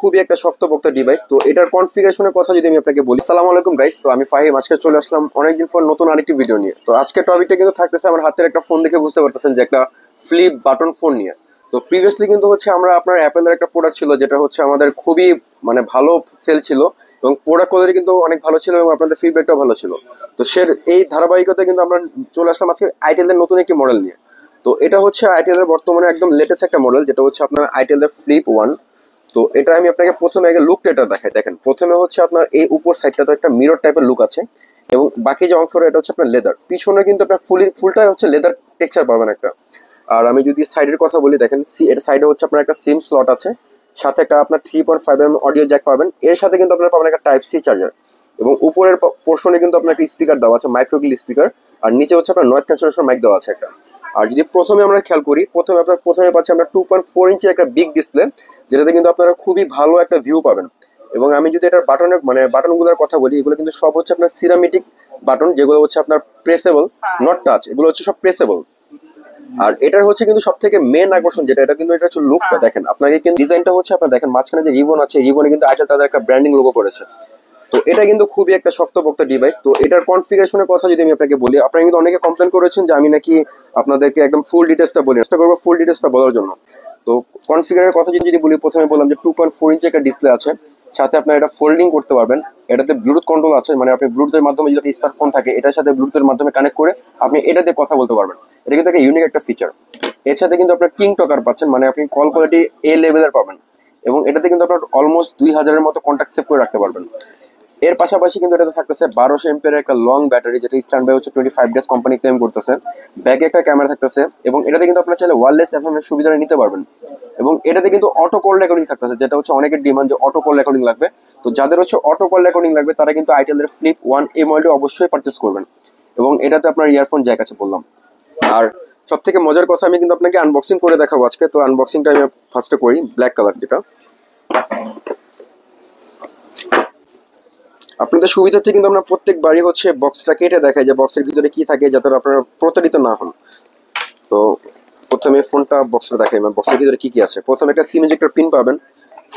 খুবই একটা শক্তপোক্ত ডিভাইস। তো এটার কনফিগারেশনের কথা যদি আমি আপনাকে বলি, আসসালামু আলাইকুম গাইস। তো আমি ফাহিম, আজকে চলে আসলাম অনেকদিন পর নতুন আরেকটি ভিডিও নিয়ে। তো আজকে টপিকটা কিন্তু থাকতেছে আমার হাতের একটা ফোন দেখে বুঝতে পারতেছেন যে একটা ফ্লিপ বাটন ফোন নিয়ে। তো প্রিভিয়াসলি কিন্তু হচ্ছে আমরা আপনার অ্যাপেলের একটা প্রোডাক্ট ছিল যেটা হচ্ছে আমাদের খুবই মানে ভালো সেল ছিল এবং প্রোডাক্ট কোয়ালিটি কিন্তু অনেক ভালো ছিল এবং আপনাদের ফিডব্যাকটাও ভালো ছিল। তো এই ধারাবাহিকতায় কিন্তু আমরা চলে আসলাম আজকে আইটেলের নতুন একটি মডেল নিয়ে। তো এটা হচ্ছে আইটেলের বর্তমানে একদম লেটেস্ট একটা মডেল, যেটা হচ্ছে আপনার আইটেলের ফ্লিপ ওয়ান। তো এটা আমি আপনাকে প্রথমে আগে লুকটা এটা দেখাই। দেখেন, প্রথমে হচ্ছে আপনার এই উপর সাইডটা তো একটা মিরর টাইপের লুক আছে এবং বাকি যে অংশটা এটা হচ্ছে আপনার লেদার। পিছনে কিন্তু আপনার ফুলটাই হচ্ছে লেদার টেক্সচার পাবেন একটা। আর আমি যদি সাইডের কথা বলি, দেখেন এর সাইডে হচ্ছে আপনার একটা সিম স্লট আছে, সাথে একটা আপনার 3.5 mm অডিও জ্যাক পাবেন। এর সাথে কিন্তু আপনার পাবেন একটা টাইপ সি চার্জার এবং উপরের পোর্শনে কিন্তু আপনার একটা স্পিকার দেওয়া আছে, মাইক্রোগ্রিল স্পিকার। আর নিচে হচ্ছে আপনার নয়েজ ক্যান্সেলেশন মাইক দেওয়া আছে একটা। আর যদি প্রথমে আমরা খেয়াল করি, প্রথমে পাচ্ছি আমরা 2.4 ইঞ্চির একটা বিগ ডিসপ্লে, যেটাতে কিন্তু আপনারা খুবই ভালো একটা ভিউ পাবেন। এবং আমি যদি এটার বাটনগুলোর কথা বলি, এগুলো কিন্তু সব হচ্ছে আপনার সিরামিটিক বাটন, যেগুলো হচ্ছে আপনার প্রেসেবল, নট টাচ। এগুলো হচ্ছে সব প্রেসেবল। আর এটার হচ্ছে কিন্তু সব থেকে মেন আকর্ষণ যেটা, এটা কিন্তু এটা হচ্ছে লুকটা। দেখেন, আপনাকে কিন্তু ডিজাইনটা হচ্ছে আপনার দেখেন মাঝখানে যে রিবন আছে, রিবনে কিন্তু আইটেল তাদের একটা ব্র্যান্ডিং লোগো করেছে। তো এটা কিন্তু খুবই একটা শক্তপোক্ত ডিভাইস। তো এটার কনফিগারেশনের কথা যদি আমি আপনাকে বলি, আপনারা কিন্তু অনেকে কমপ্লেন করেছেন যে আমি নাকি আপনাদেরকে একদম ফুল ডিটেলসটা বলি, চেষ্টা করবো ফুল ডিটেলসটা বলার জন্য। তো কনফিগারের কথা যদি বলি, প্রথমে বললাম যে 2.4 ইঞ্চি একটা ডিসপ্লে আছে, সাথে আপনার এটা ফোল্ডিং করতে পারবেন। এটাতে ব্লুটুথ কন্ট্রোল আছে, মানে আপনি ব্লুটুথের মাধ্যমে যদি স্মার্টফোন থাকে এটার সাথে ব্লুটুথের মাধ্যমে কানেক্ট করে আপনি এটাতে কথা বলতে পারবেন। এটা কিন্তু একটা ইউনিক একটা ফিচার। এর সাথে কিন্তু আপনার কিং টকার পাচ্ছেন, মানে আপনি কল কোয়ালিটি এ লেভেলের পাবেন। এবং এটাতে কিন্তু আপনার অলমোস্ট 2000-এর মতো কন্ট্যাক্ট সেভ করে রাখতে পারবেন। এর পাশাপাশি কিন্তু এটাতে থাকতেছে 1200 এমপিয়ারের একটা লং ব্যাটারি, যেটা স্ট্যান্ড বাই হচ্ছে 25 ডেজ কোম্পানি ক্লেম করতেছে। ব্যাকে একটা ক্যামেরা থাকতেছে এবং এটাতে কিন্তু আপনারা চাইলে ওয়্যারলেস এফএম এর সুবিধা নিতে পারবেন। এবং এটাতে কিন্তু অটো কল রেকর্ডিং থাকতেছে, যেটা হচ্ছে অনেকের ডিমান্ড যে অটো কল রেকর্ডিং লাগবে। তো যাদের হচ্ছে অটো কল রেকর্ডিং লাগবে তারা কিন্তু আইটেলের ফ্লিপ ওয়ান এই মডেলটি অবশ্যই পারচেস করবেন। এবং এটাতে আপনার ইয়ারফোন জ্যাক আছে বললাম। আর সব থেকে মজার কথা, আমি কিন্তু আপনাকে আনবক্সিং করে দেখাবো আজকে। তো আনবক্সিংটা আমি ফার্স্টে করি, ব্ল্যাক কালার যেটা। আপনাদের সুবিধার্থে কিন্তু আমরা প্রত্যেকবারই হচ্ছে বক্সটা কেটে দেখাই যে বক্সের ভিতরে কি থাকে, যাতে আপনারা প্রতারিত না হন। তো প্রথমে ফোনটা বক্সটা দেখাই, বক্সের ভিতরে কি কি আছে। প্রথমে একটা সিম ইজেক্টর পিন পাবেন,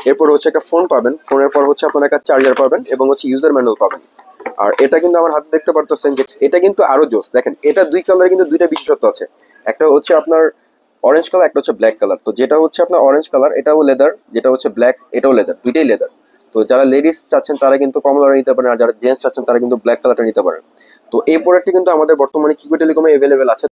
এরপর হচ্ছে একটা ফোন পাবেন, ফোনের পর হচ্ছে আপনার একটা চার্জার পাবেন এবং হচ্ছে ইউজার ম্যানুয়াল পাবেন। আর এটা কিন্তু আমার হাতে দেখতে পারতেছেন যে এটা কিন্তু আরো জোস। দেখেন, এটা দুই কালারে কিন্তু দুইটা বিশেষত্ব আছে। একটা হচ্ছে আপনার অরেঞ্জ কালার, একটা হচ্ছে ব্ল্যাক কালার। তো যেটা হচ্ছে আপনার অরেঞ্জ কালার এটাও লেদার, যেটা হচ্ছে ব্ল্যাক এটাও লেদার, দুইটাই লেদার। তো যারা লেডিস চাচ্ছেন তারা কিন্তু কমলা নিতে পারেন, আর যারা জেন্টস চাচ্ছেন তারা কিন্তু ব্ল্যাক কালারটা নিতে পারেন। তো এই প্রোডাক্টটি কিন্তু আমাদের বর্তমানে কিকো টেলিকমে অ্যাভেলেবেল আছে।